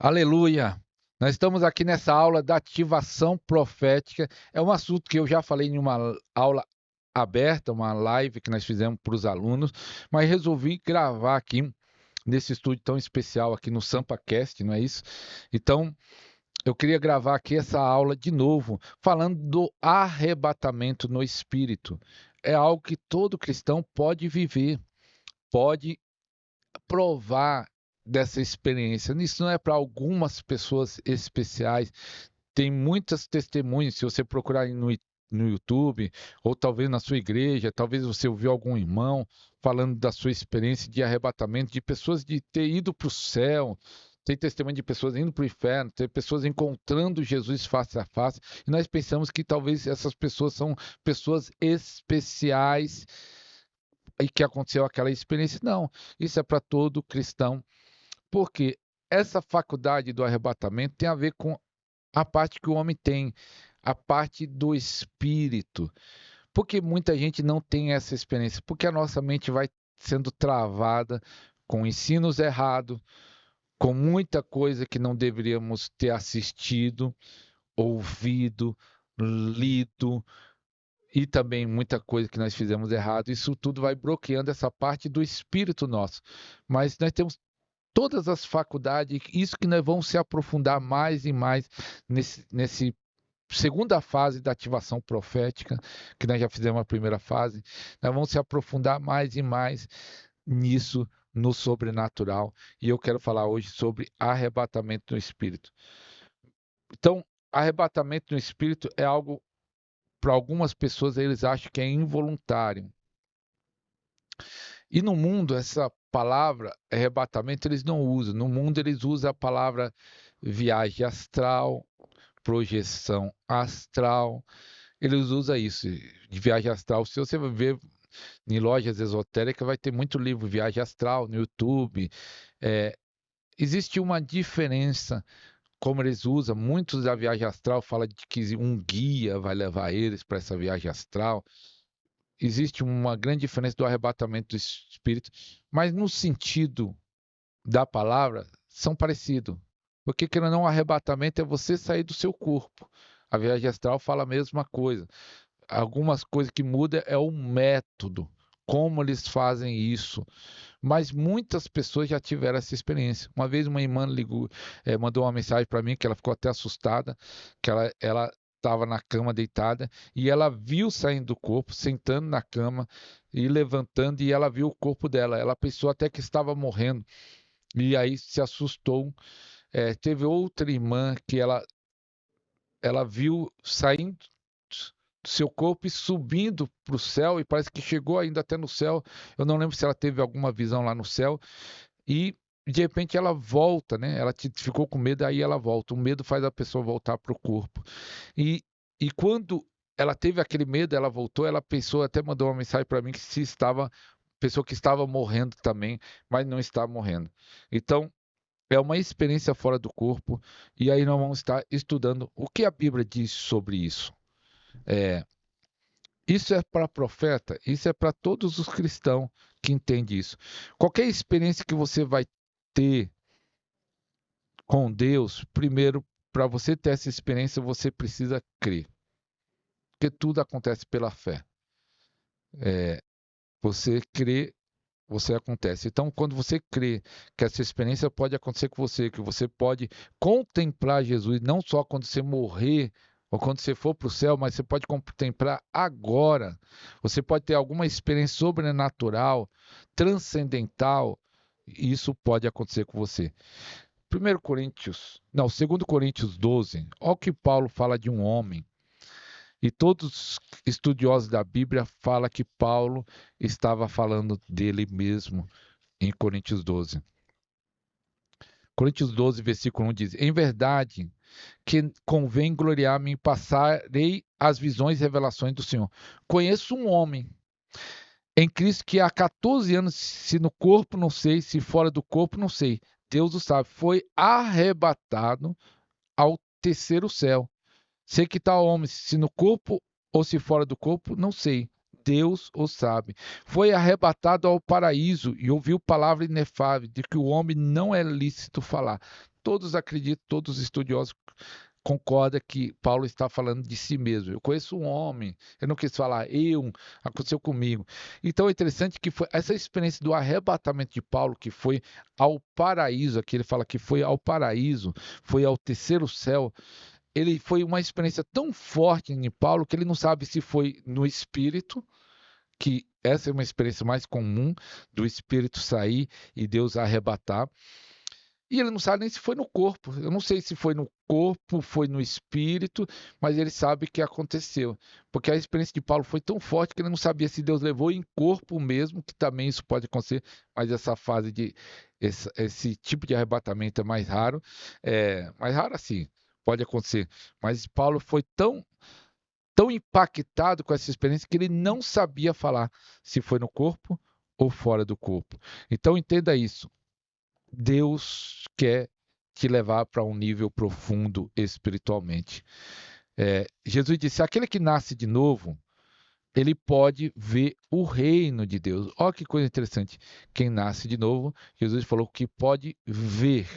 Aleluia! Nós estamos aqui nessa aula da ativação profética. É um assunto que eu já falei em uma aula aberta, uma live que nós fizemos para os alunos, mas resolvi gravar aqui nesse estúdio tão especial aqui no SampaCast, não é isso? Então, eu queria gravar aqui essa aula de novo, falando do arrebatamento no espírito. É algo que todo cristão pode viver, pode provar dessa experiência. Isso não é para algumas pessoas especiais. Tem muitas testemunhas. Se você procurar no YouTube, ou talvez na sua igreja, talvez você ouviu algum irmão falando da sua experiência de arrebatamento, de pessoas de ter ido para o céu. Tem testemunho de pessoas indo para o inferno, tem pessoas encontrando Jesus face a face, e nós pensamos que talvez essas pessoas são pessoas especiais e que aconteceu aquela experiência. Não, isso é para todo cristão, porque essa faculdade do arrebatamento tem a ver com a parte que o homem tem, a parte do espírito. Porque muita gente não tem essa experiência, porque a nossa mente vai sendo travada com ensinos errados, com muita coisa que não deveríamos ter assistido, ouvido, lido, e também muita coisa que nós fizemos errado. Isso tudo vai bloqueando essa parte do espírito nosso. Mas nós temos todas as faculdades, isso que nós vamos se aprofundar mais e mais nesse segunda fase da ativação profética, que nós já fizemos a primeira fase, nós vamos se aprofundar mais e mais nisso, no sobrenatural. E eu quero falar hoje sobre arrebatamento no espírito. Então, arrebatamento no espírito é algo, para algumas pessoas, eles acham que é involuntário. E no mundo, essa palavra arrebatamento eles não usam. No mundo, eles usam a palavra viagem astral, projeção astral. Eles usam isso, de viagem astral. Se você ver em lojas esotéricas, vai ter muito livro viagem astral no YouTube. É, existe uma diferença como eles usam. Muitos da viagem astral falam de que um guia vai levar eles para essa viagem astral. Existe uma grande diferença do arrebatamento do espírito, mas no sentido da palavra são parecidos. Porque, querendo ou não, o arrebatamento é você sair do seu corpo. A viagem astral fala a mesma coisa. Algumas coisas que mudam é o método, como eles fazem isso. Mas muitas pessoas já tiveram essa experiência. Uma vez uma irmã ligou, mandou uma mensagem para mim que ela ficou até assustada, que ela estava na cama deitada e ela viu saindo do corpo, sentando na cama e levantando, e ela viu o corpo dela. Ela pensou até que estava morrendo e aí se assustou. Teve outra irmã que ela viu saindo do seu corpo e subindo para o céu, e parece que chegou ainda até no céu. Eu não lembro se ela teve alguma visão lá no céu, e de repente ela volta, né? Ela ficou com medo, aí ela volta. O medo faz a pessoa voltar para o corpo. E, e quando ela teve aquele medo, ela voltou, ela pensou, até mandou uma mensagem para mim que se estava, pensou que estava morrendo também, mas não está morrendo. Então, é uma experiência fora do corpo, e aí nós vamos estar estudando o que a Bíblia diz sobre isso. É, isso é para profeta, isso é para todos os cristãos que entendem isso. Qualquer experiência que você vai ter com Deus, primeiro, para você ter essa experiência, você precisa crer. Porque tudo acontece pela fé. Você crê, você acontece. Então, quando você crê que essa experiência pode acontecer com você, que você pode contemplar Jesus, não só quando você morrer ou quando você for para o céu, mas você pode contemplar agora. Você pode ter alguma experiência sobrenatural, transcendental, e isso pode acontecer com você. 2 Coríntios 12, olha o que Paulo fala de um homem. E todos os estudiosos da Bíblia falam que Paulo estava falando dele mesmo em Coríntios 12. Coríntios 12, versículo 1 diz: Em verdade, que convém gloriar-me em passarei as visões e revelações do Senhor. Conheço um homem em Cristo que há 14 anos, se no corpo não sei, se fora do corpo não sei, Deus o sabe, foi arrebatado ao terceiro céu. Sei que tal homem, se no corpo ou se fora do corpo, não sei. Deus o sabe. Foi arrebatado ao paraíso e ouviu palavra inefável de que o homem não é lícito falar. todos acreditam, todos os estudiosos concordam que Paulo está falando de si mesmo. Eu conheço um homem, eu não quis falar aconteceu comigo. Então é interessante que foi essa experiência do arrebatamento de Paulo, que foi ao paraíso, aqui ele fala que foi ao paraíso, foi ao terceiro céu. Ele foi uma experiência tão forte em Paulo que ele não sabe se foi no espírito, que essa é uma experiência mais comum do espírito sair e Deus arrebatar. E ele não sabe nem se foi no corpo. Eu não sei se foi no corpo, foi no espírito, mas ele sabe que aconteceu. Porque a experiência de Paulo foi tão forte que ele não sabia se Deus levou em corpo mesmo, que também isso pode acontecer, mas essa fase de esse tipo de arrebatamento é mais raro assim, pode acontecer. Mas Paulo foi tão impactado com essa experiência que ele não sabia falar se foi no corpo ou fora do corpo. Então entenda isso. Deus quer te levar para um nível profundo espiritualmente. Jesus disse: aquele que nasce de novo, ele pode ver o reino de Deus. Olha que coisa interessante. Quem nasce de novo, Jesus falou que pode ver.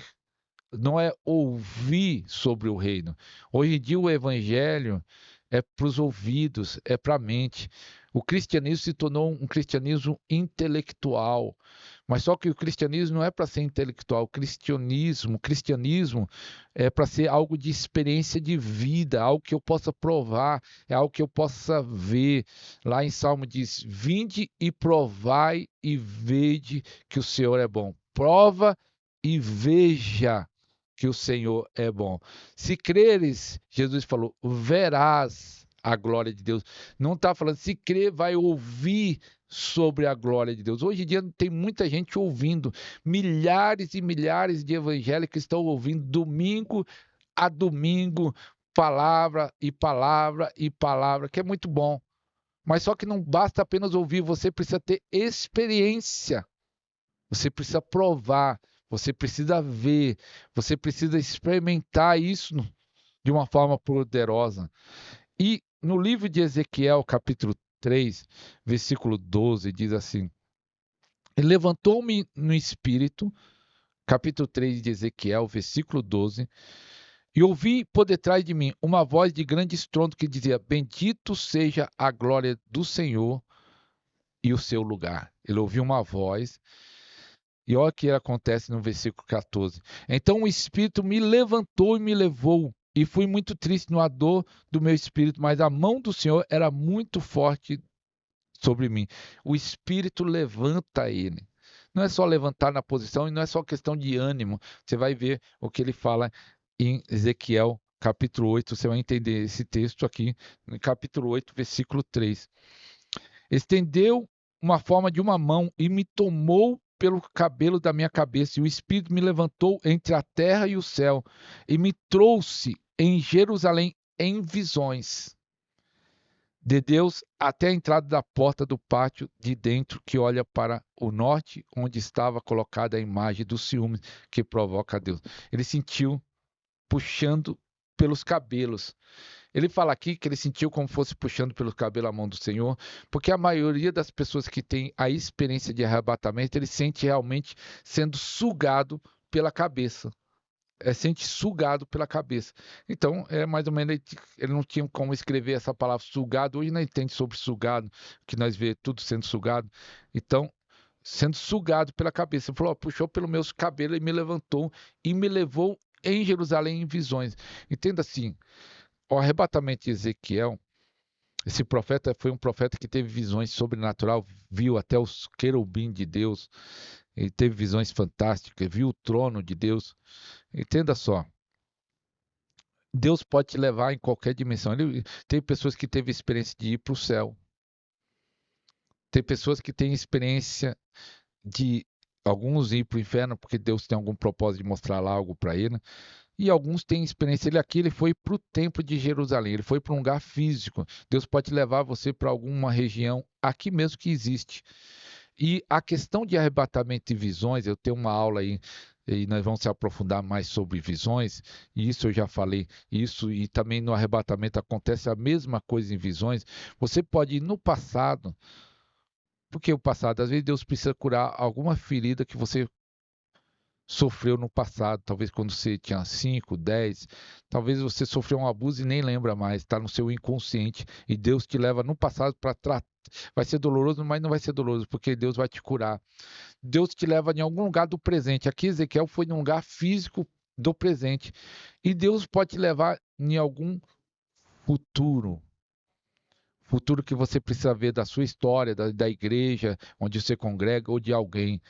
Não é ouvir sobre o reino. Hoje em dia o evangelho é para os ouvidos, é para a mente. O cristianismo se tornou um cristianismo intelectual. Mas só que o cristianismo não é para ser intelectual. O cristianismo é para ser algo de experiência de vida, algo que eu possa provar, é algo que eu possa ver. Lá em Salmo diz: vinde e provai e vede que o Senhor é bom. Prova e veja que o Senhor é bom. Se creres, Jesus falou, verás a glória de Deus. Não está falando, se crer, vai ouvir sobre a glória de Deus. Hoje em dia tem muita gente ouvindo, milhares e milhares de evangélicos estão ouvindo domingo a domingo, palavra e palavra e palavra, que é muito bom. Mas só que não basta apenas ouvir, você precisa ter experiência. Você precisa provar, você precisa ver, você precisa experimentar isso de uma forma poderosa. E no livro de Ezequiel, capítulo 3, versículo 12, diz assim: levantou-me no espírito, capítulo 3 de Ezequiel, versículo 12, e ouvi por detrás de mim uma voz de grande estrondo que dizia: bendito seja a glória do Senhor e o seu lugar. Ele ouviu uma voz. E olha o que acontece no versículo 14. Então o Espírito me levantou e me levou, e fui muito triste no dor do meu espírito, mas a mão do Senhor era muito forte sobre mim. O Espírito levanta ele. Não é só levantar na posição e não é só questão de ânimo. Você vai ver o que ele fala em Ezequiel, capítulo 8. Você vai entender esse texto aqui, no capítulo 8, versículo 3. Estendeu uma forma de uma mão e me tomou pelo cabelo da minha cabeça, e o Espírito me levantou entre a terra e o céu, e me trouxe em Jerusalém em visões de Deus até a entrada da porta do pátio de dentro, que olha para o norte, onde estava colocada a imagem do ciúme que provoca a Deus. Ele sentiu puxando pelos cabelos. Ele fala aqui que ele sentiu como fosse puxando pelo cabelo a mão do Senhor, porque a maioria das pessoas que tem a experiência de arrebatamento, ele sente realmente sendo sugado pela cabeça. Sente sugado pela cabeça. Então, é mais ou menos, ele não tinha como escrever essa palavra sugado. Hoje não entende sobre sugado, que nós vê tudo sendo sugado. Então, sendo sugado pela cabeça. Ele falou: puxou pelos meus cabelos e me levantou e me levou em Jerusalém em visões. Entenda assim, o arrebatamento de Ezequiel, esse profeta foi um profeta que teve visões sobrenaturais, viu até os querubins de Deus, ele teve visões fantásticas, viu o trono de Deus. Entenda só, Deus pode te levar em qualquer dimensão. Tem pessoas que teve experiência de ir para o céu, tem pessoas que têm experiência de alguns ir para o inferno porque Deus tem algum propósito de mostrar lá algo para ele. E alguns têm experiência. Ele foi para o templo de Jerusalém, ele foi para um lugar físico. Deus pode levar você para alguma região aqui mesmo que existe. E a questão de arrebatamento e visões, eu tenho uma aula aí, e nós vamos se aprofundar mais sobre visões, e isso eu já falei, isso e também no arrebatamento acontece a mesma coisa em visões. Você pode ir no passado, porque o passado, às vezes Deus precisa curar alguma ferida que você sofreu no passado, talvez quando você tinha 5, 10, talvez você sofreu um abuso e nem lembra mais, está no seu inconsciente, e Deus te leva no passado para tratar. Vai ser doloroso, mas não vai ser doloroso, porque Deus vai te curar. Deus te leva em algum lugar do presente. Aqui Ezequiel foi num lugar físico do presente. E Deus pode te levar em algum futuro. Futuro que você precisa ver da sua história, da igreja, onde você congrega ou de alguém.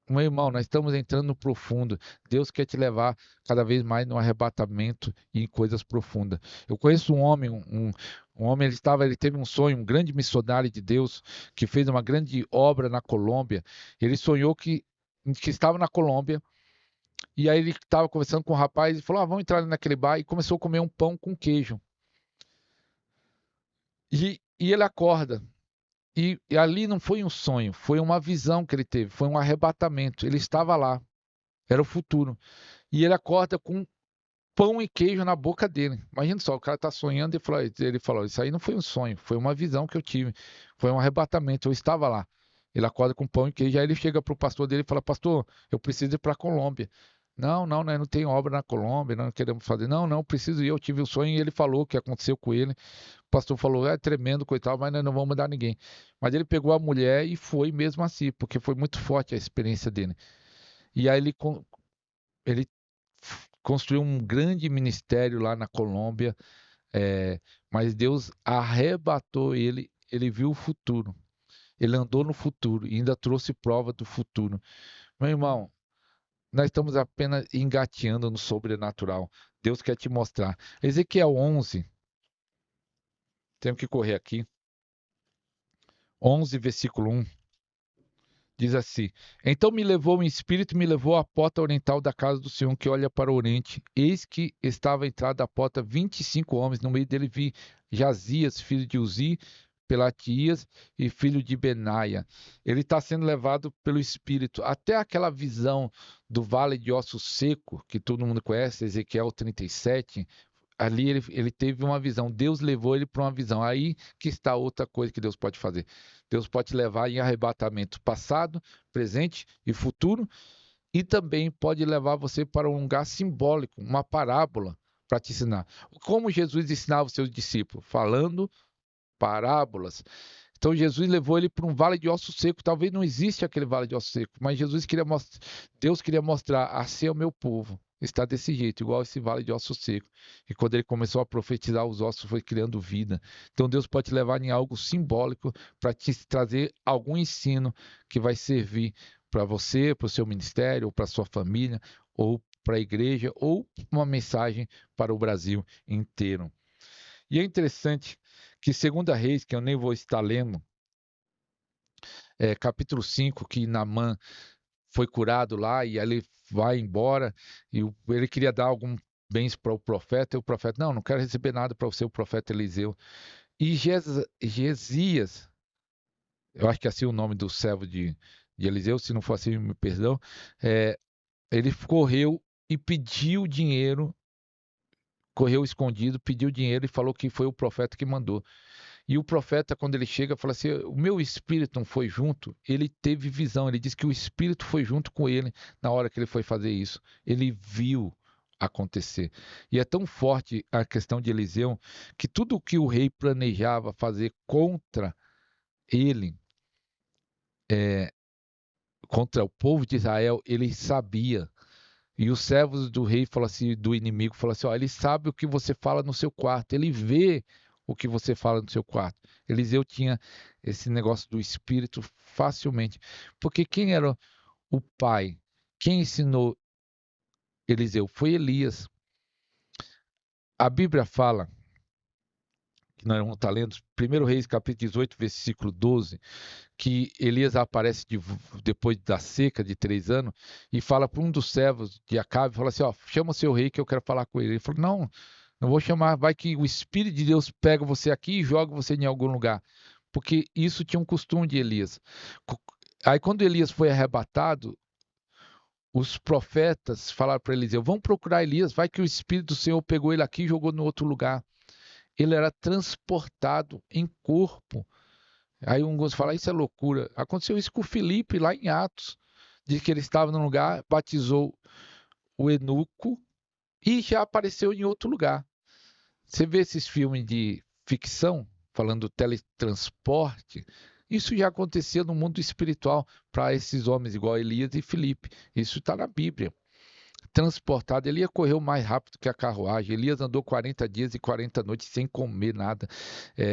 Meu irmão, nós estamos entrando no profundo. Deus quer te levar cada vez mais no arrebatamento e em coisas profundas. Eu conheço um homem, um homem, ele teve um sonho, um grande missionário de Deus, que fez uma grande obra na Colômbia. Ele sonhou que estava na Colômbia, e aí ele estava conversando com um rapaz e falou: vamos entrar ali naquele bar, e começou a comer um pão com queijo. E ele acorda. E ali não foi um sonho, foi uma visão que ele teve, foi um arrebatamento. Ele estava lá, era o futuro. E ele acorda com pão e queijo na boca dele. Imagina só, o cara tá sonhando e ele falou: isso aí não foi um sonho, foi uma visão que eu tive, foi um arrebatamento, eu estava lá. Ele acorda com pão e queijo, aí ele chega pro pastor dele e fala: pastor, eu preciso ir para a Colômbia. Não, não, né, não tem obra na Colômbia, não queremos fazer. Não, não, preciso ir, eu tive um sonho e ele falou o que aconteceu com ele. O pastor falou: é tremendo, coitado, mas nós não vamos mandar ninguém. Mas ele pegou a mulher e foi mesmo assim, porque foi muito forte a experiência dele. E aí ele construiu um grande ministério lá na Colômbia, mas Deus arrebatou ele, ele viu o futuro, ele andou no futuro e ainda trouxe prova do futuro. Meu irmão, nós estamos apenas engateando no sobrenatural. Deus quer te mostrar. Ezequiel 11, tenho que correr aqui, 11, versículo 1. Diz assim: então me levou em espírito e me levou à porta oriental da casa do Senhor, que olha para o oriente. Eis que estava à entrada da porta 25 homens. No meio dele vi Jazias, filho de Uzi, Pelatias e filho de Benaia. Ele está sendo levado pelo espírito até aquela visão do vale de ossos seco, que todo mundo conhece, Ezequiel 37. Ali ele teve uma visão, Deus levou ele para uma visão. Aí que está outra coisa que Deus pode fazer. Deus pode te levar em arrebatamento passado, presente e futuro, e também pode levar você para um lugar simbólico, uma parábola para te ensinar. Como Jesus ensinava os seus discípulos? Falando parábolas. Então Jesus levou ele para um vale de ossos secos. Talvez não exista aquele vale de ossos secos, mas Deus queria mostrar: assim é o meu povo. Está desse jeito, igual esse vale de ossos secos. E quando ele começou a profetizar, os ossos foi criando vida. Então Deus pode te levar em algo simbólico para te trazer algum ensino que vai servir para você, para o seu ministério, ou para a sua família, ou para a igreja, ou uma mensagem para o Brasil inteiro. E é interessante que 2 Reis, que eu nem vou estar lendo, capítulo 5, que Naamã foi curado lá e ele vai embora e ele queria dar algum bens para o profeta, e o profeta: não quero receber nada para você, o profeta Eliseu. E Gesias, eu acho que é assim o nome do servo de Eliseu, se não for assim, me perdão, ele correu e pediu dinheiro, correu escondido, pediu dinheiro e falou que foi o profeta que mandou. E o profeta, quando ele chega, fala assim: o meu espírito não foi junto. Ele teve visão, ele diz que o espírito foi junto com ele na hora que ele foi fazer isso. Ele viu acontecer. E é tão forte a questão de Eliseu, que tudo o que o rei planejava fazer contra ele, contra o povo de Israel, ele sabia. E os servos do rei falam assim, do inimigo, falam assim: ó, ele sabe o que você fala no seu quarto, ele vê o que você fala no seu quarto. Eliseu tinha esse negócio do espírito facilmente. Porque quem era o pai? Quem ensinou Eliseu? Foi Elias. A Bíblia fala, que nós vamos estar lendo, 1 Reis capítulo 18, versículo 12, que Elias aparece depois da seca de 3 anos e fala para um dos servos de Acabe, fala assim: ó, chama o seu rei que eu quero falar com ele. Ele falou: não vou chamar, vai que o Espírito de Deus pega você aqui e joga você em algum lugar. Porque isso tinha um costume de Elias. Aí quando Elias foi arrebatado, os profetas falaram para Eliseu: vamos procurar Elias, vai que o Espírito do Senhor pegou ele aqui e jogou no outro lugar. Ele era transportado em corpo. Aí alguns falam: isso é loucura. Aconteceu isso com Filipe lá em Atos. Diz que ele estava num lugar, batizou o eunuco e já apareceu em outro lugar. Você vê esses filmes de ficção, falando do teletransporte, isso já acontecia no mundo espiritual para esses homens igual Elias e Filipe. Isso está na Bíblia. Transportado, ele ia correr mais rápido que a carruagem. Elias andou 40 dias e 40 noites sem comer nada.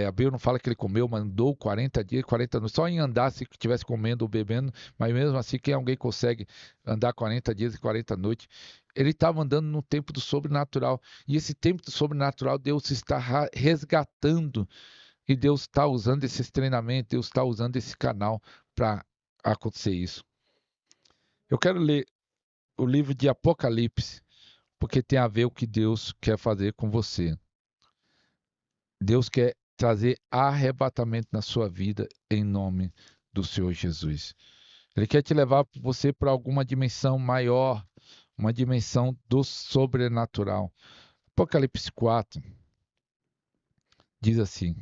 A Bíblia não fala que ele comeu, mas andou 40 dias e 40 noites. Só em andar, se estivesse comendo ou bebendo, mas mesmo assim, quem alguém consegue andar 40 dias e 40 noites? Ele estava andando no tempo do sobrenatural. E esse tempo do sobrenatural, Deus está resgatando. E Deus está usando esses treinamentos, Deus está usando esse canal para acontecer isso. Eu quero ler o livro de Apocalipse, porque tem a ver o que Deus quer fazer com você. Deus quer trazer arrebatamento na sua vida em nome do Senhor Jesus. Ele quer te levar você para alguma dimensão maior, uma dimensão do sobrenatural. Apocalipse 4 diz assim: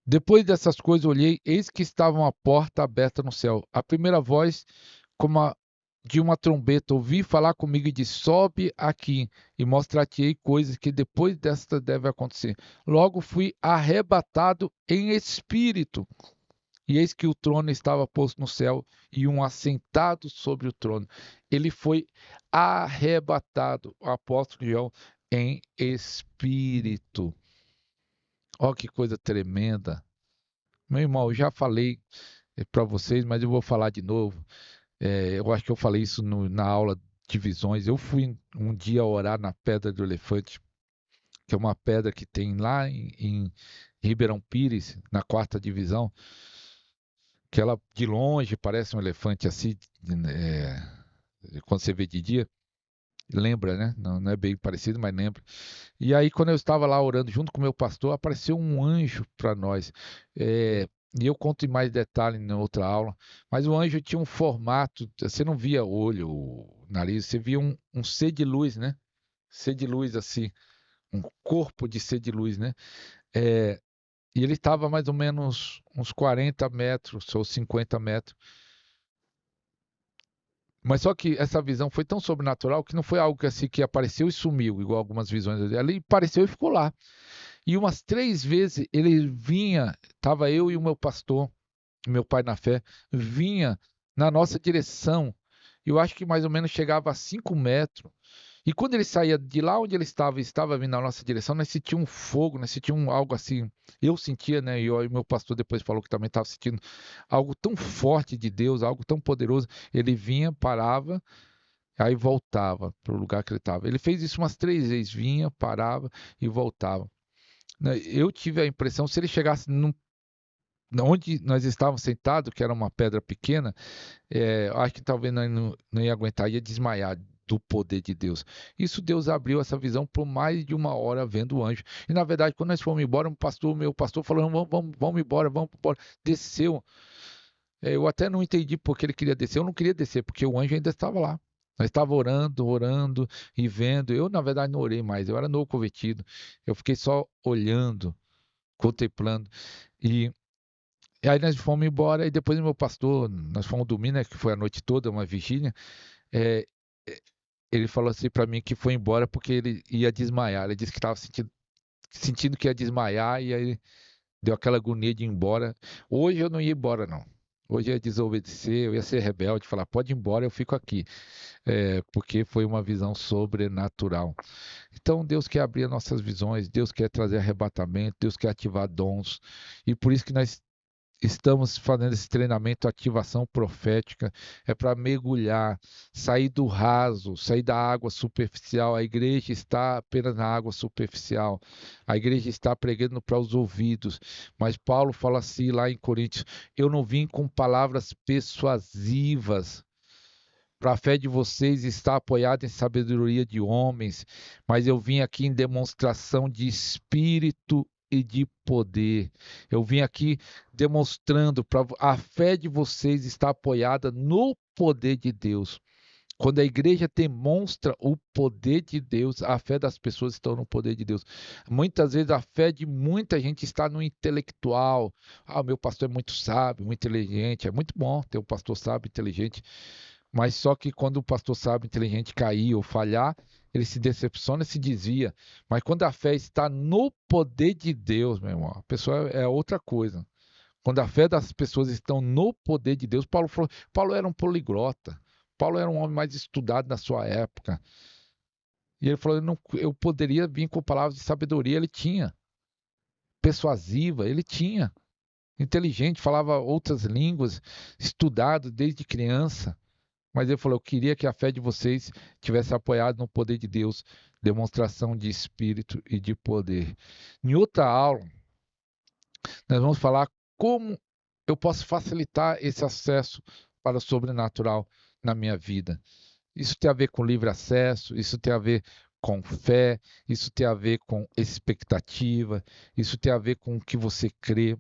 Depois dessas coisas olhei, eis que estava uma porta aberta no céu. A primeira voz, como a de uma trombeta, ouvi falar comigo e disse: Sobe aqui e mostrar-te-ei coisas que depois desta devem acontecer. Logo fui arrebatado em espírito, e eis que o trono estava posto no céu e um assentado sobre o trono. Ele foi arrebatado, o apóstolo João, em espírito. Ó, que coisa tremenda. Meu irmão, eu já falei para vocês, mas eu vou falar de novo. Eu acho que eu falei isso na aula de visões. Eu fui um dia orar na Pedra do Elefante, que é uma pedra que tem lá em Ribeirão Pires, na quarta divisão, que ela de longe parece um elefante assim, quando você vê de dia. Lembra, né? Não, não é bem parecido, mas lembra. E aí, quando eu estava lá orando junto com o meu pastor, apareceu um anjo para nós. E eu conto em mais detalhe na outra aula. Mas o anjo tinha um formato, você não via olho, nariz, você via um ser de luz, né? Ser de luz assim, um corpo de ser de luz, né? É, e ele estava mais ou menos uns 40 metros ou 50 metros. Mas só que essa visão foi tão sobrenatural que não foi algo que, assim, que apareceu e sumiu, igual algumas visões. Ele apareceu e ficou lá. E umas 3 vezes ele vinha, estava eu e o meu pastor, meu pai na fé, vinha na nossa direção. Eu acho que mais ou menos chegava a 5 metros. E quando ele saía de lá onde ele estava vindo na nossa direção, nós sentíamos um fogo, nós sentíamos algo assim. Eu sentia, né? E o meu pastor depois falou que também estava sentindo algo tão forte de Deus, algo tão poderoso. Ele vinha, parava, aí voltava para o lugar que ele estava. Ele fez isso umas 3 vezes, vinha, parava e voltava. Né, eu tive a impressão, se ele chegasse onde nós estávamos sentados, que era uma pedra pequena, acho que talvez nós não ia aguentar, ia desmaiar do poder de Deus. Isso Deus abriu essa visão por mais de 1 hora vendo o anjo. E na verdade, quando nós fomos embora, meu pastor falou: vamos embora, vamos embora. Desceu. Eu até não entendi porque ele queria descer. Eu não queria descer, porque o anjo ainda estava lá. Nós estávamos orando, orando e vendo. Eu, na verdade, não orei mais. Eu era novo convertido. Eu fiquei só olhando, contemplando. E, e aí nós fomos embora. E depois o meu pastor, nós fomos dormir, né? Que foi a noite toda, uma vigília. É, ele falou assim para mim que foi embora porque ele ia desmaiar. Ele disse que estava sentindo que ia desmaiar. E aí deu aquela agonia de ir embora. Hoje eu não ia embora, não. Hoje eu ia desobedecer, eu ia ser rebelde, falar, pode ir embora, eu fico aqui. Porque foi uma visão sobrenatural. Então, Deus quer abrir nossas visões, Deus quer trazer arrebatamento, Deus quer ativar dons. E por isso que nós estamos fazendo esse treinamento, ativação profética, é para mergulhar, sair do raso, sair da água superficial. A igreja está apenas na água superficial, a igreja está pregando para os ouvidos, mas Paulo fala assim lá em Coríntios: eu não vim com palavras persuasivas. Para a fé de vocês está apoiada em sabedoria de homens, mas eu vim aqui em demonstração de espírito e de poder. Eu vim aqui demonstrando para a fé de vocês está apoiada no poder de Deus. Quando a igreja demonstra o poder de Deus, a fé das pessoas está no poder de Deus. Muitas vezes a fé de muita gente está no intelectual. Ah, o meu pastor é muito sábio, muito inteligente. É muito bom ter um pastor sábio, inteligente. Mas só que quando o pastor sábio, inteligente cair ou falhar, ele se decepciona e se desvia. Mas quando a fé está no poder de Deus, meu irmão, a pessoa é outra coisa. Quando a fé das pessoas estão no poder de Deus, Paulo era um poliglota. Paulo era um homem mais estudado na sua época. E ele falou: eu poderia vir com palavras de sabedoria, ele tinha. Persuasiva, ele tinha. Inteligente, falava outras línguas, estudado desde criança. Mas ele falou: eu queria que a fé de vocês tivesse apoiado no poder de Deus, demonstração de espírito e de poder. Em outra aula, nós vamos falar como eu posso facilitar esse acesso para o sobrenatural na minha vida. Isso tem a ver com livre acesso, isso tem a ver com fé, isso tem a ver com expectativa, isso tem a ver com o que você crê.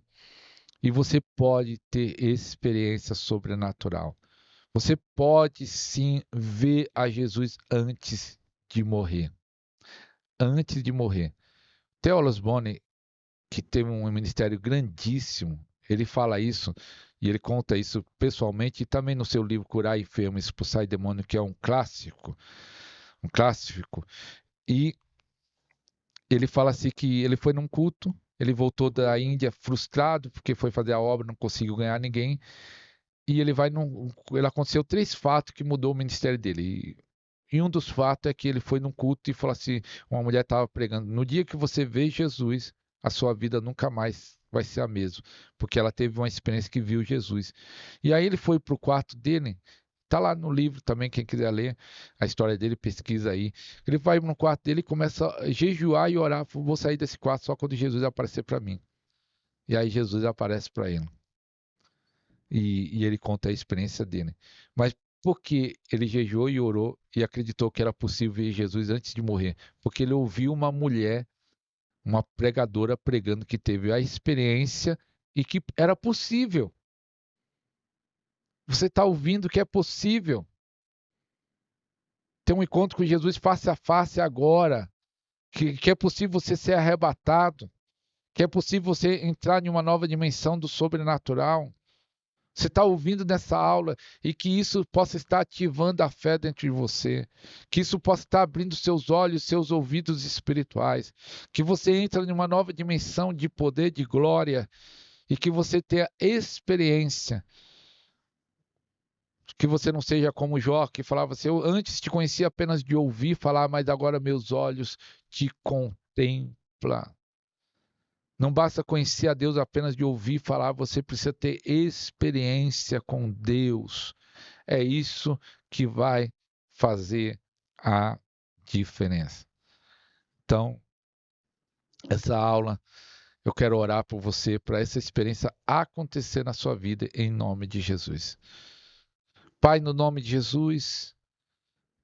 E você pode ter experiência sobrenatural. Você pode sim ver a Jesus antes de morrer. Antes de morrer. Theo Osborne, que teve um ministério grandíssimo, ele fala isso e ele conta isso pessoalmente e também no seu livro Curar Enfermo e Expulsar Demônio, que é um clássico, um clássico. E ele fala assim que ele foi num culto, ele voltou da Índia frustrado porque foi fazer a obra, não conseguiu ganhar ninguém. E ele aconteceu 3 fatos que mudou o ministério dele. E um dos fatos é que ele foi num culto e falou assim, uma mulher estava pregando: no dia que você vê Jesus, a sua vida nunca mais vai ser a mesma, porque ela teve uma experiência que viu Jesus. E aí ele foi para o quarto dele, tá lá no livro também, quem quiser ler a história dele, pesquisa aí. Ele vai no quarto dele e começa a jejuar e orar: vou sair desse quarto só quando Jesus aparecer para mim. E aí Jesus aparece para ele. E ele conta a experiência dele. Mas por que ele jejuou e orou e acreditou que era possível ver Jesus antes de morrer? Porque ele ouviu uma mulher, uma pregadora, pregando que teve a experiência e que era possível. Você está ouvindo que é possível ter um encontro com Jesus face a face agora, que é possível você ser arrebatado, que é possível você entrar em uma nova dimensão do sobrenatural. Você está ouvindo nessa aula e que isso possa estar ativando a fé dentro de você, que isso possa estar abrindo seus olhos, seus ouvidos espirituais, que você entre em uma nova dimensão de poder, de glória e que você tenha experiência, que você não seja como Jó, que falava assim: eu antes te conhecia apenas de ouvir falar, mas agora meus olhos te contemplam. Não basta conhecer a Deus apenas de ouvir falar, você precisa ter experiência com Deus. É isso que vai fazer a diferença. Então, essa aula, eu quero orar por você, para essa experiência acontecer na sua vida, em nome de Jesus. Pai, no nome de Jesus,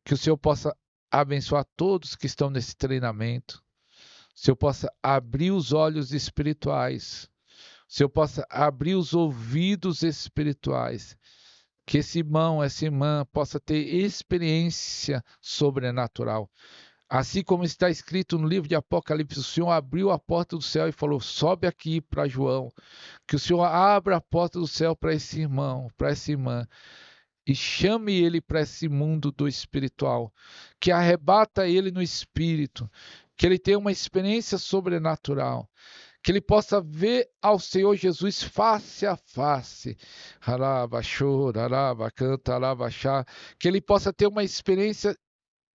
que o Senhor possa abençoar todos que estão nesse treinamento, o Senhor possa abrir os olhos espirituais, o Senhor possa abrir os ouvidos espirituais, que esse irmão, essa irmã possa ter experiência sobrenatural. Assim como está escrito no livro de Apocalipse, o Senhor abriu a porta do céu e falou: sobe aqui para João. Que o Senhor abra a porta do céu para esse irmão, para essa irmã, e chame ele para esse mundo do espiritual. Que arrebata ele no espírito. Que ele tenha uma experiência sobrenatural. Que ele possa ver ao Senhor Jesus face a face. Que ele possa ter uma experiência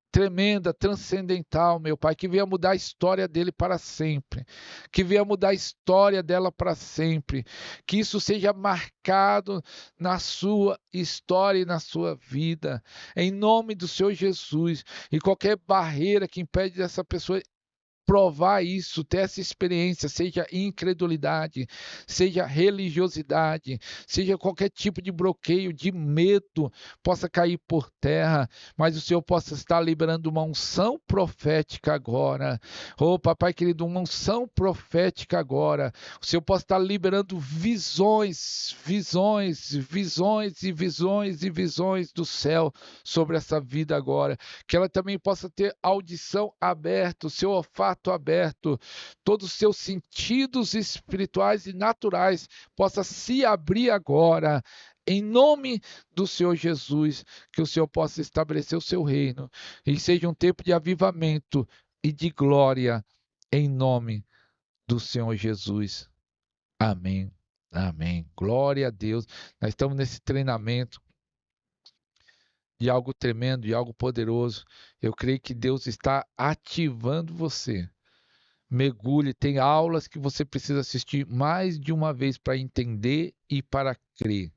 tremenda, transcendental, meu Pai, que venha mudar a história dele para sempre, que venha mudar a história dela para sempre, que isso seja marcado na sua história e na sua vida, em nome do Senhor Jesus, e qualquer barreira que impede essa pessoa provar isso, ter essa experiência, seja incredulidade, seja religiosidade, seja qualquer tipo de bloqueio, de medo, possa cair por terra, mas o Senhor possa estar liberando uma unção profética agora. Oh, papai querido, uma unção profética agora. O Senhor possa estar liberando visões, visões, visões e visões e visões do céu sobre essa vida agora. Que ela também possa ter audição aberta, o seu olfato aberto, todos os seus sentidos espirituais e naturais possa se abrir agora. Em nome do Senhor Jesus, que o Senhor possa estabelecer o seu reino e seja um tempo de avivamento e de glória, em nome do Senhor Jesus. Amém. Amém. Glória a Deus. Nós estamos nesse treinamento de algo tremendo, de algo poderoso. Eu creio que Deus está ativando você. Mergulhe, tem aulas que você precisa assistir mais de uma vez para entender e para crer.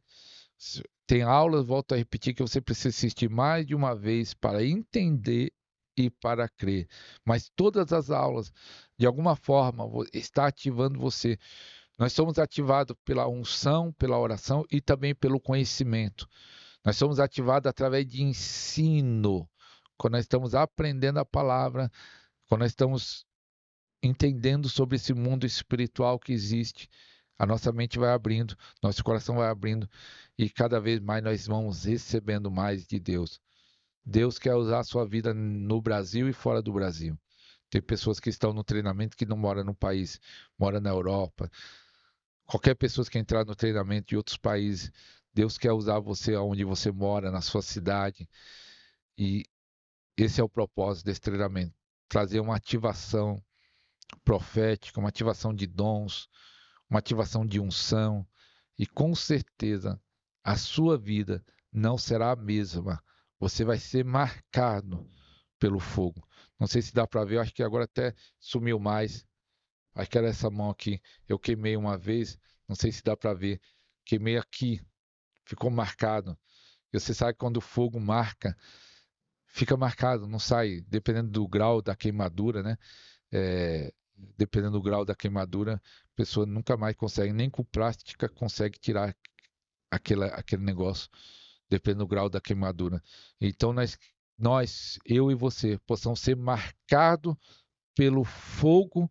Tem aulas, volto a repetir, que você precisa assistir mais de uma vez para entender e para crer. Mas todas as aulas, de alguma forma, está ativando você. Nós somos ativados pela unção, pela oração e também pelo conhecimento. Nós somos ativados através de ensino. Quando nós estamos aprendendo a palavra, quando nós estamos entendendo sobre esse mundo espiritual que existe, a nossa mente vai abrindo, nosso coração vai abrindo e cada vez mais nós vamos recebendo mais de Deus. Deus quer usar a sua vida no Brasil e fora do Brasil. Tem pessoas que estão no treinamento que não moram no país, moram na Europa. Qualquer pessoa que entrar no treinamento de outros países, Deus quer usar você onde você mora, na sua cidade. E esse é o propósito desse treinamento, trazer uma ativação profética, uma ativação de dons, uma ativação de unção, e com certeza a sua vida não será a mesma. Você vai ser marcado pelo fogo. Não sei se dá para ver, eu acho que agora até sumiu mais. Acho que era essa mão aqui. Eu queimei uma vez, não sei se dá para ver. Queimei aqui, ficou marcado. E você sabe que quando o fogo marca, fica marcado, não sai, dependendo do grau da queimadura, né? Dependendo do grau da queimadura, a pessoa nunca mais consegue, nem com plástica consegue tirar aquele negócio, dependendo do grau da queimadura. Então eu e você, possamos ser marcados pelo fogo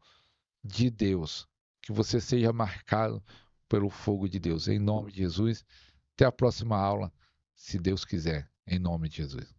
de Deus. Que você seja marcado pelo fogo de Deus. Em nome de Jesus. Até a próxima aula, se Deus quiser. Em nome de Jesus.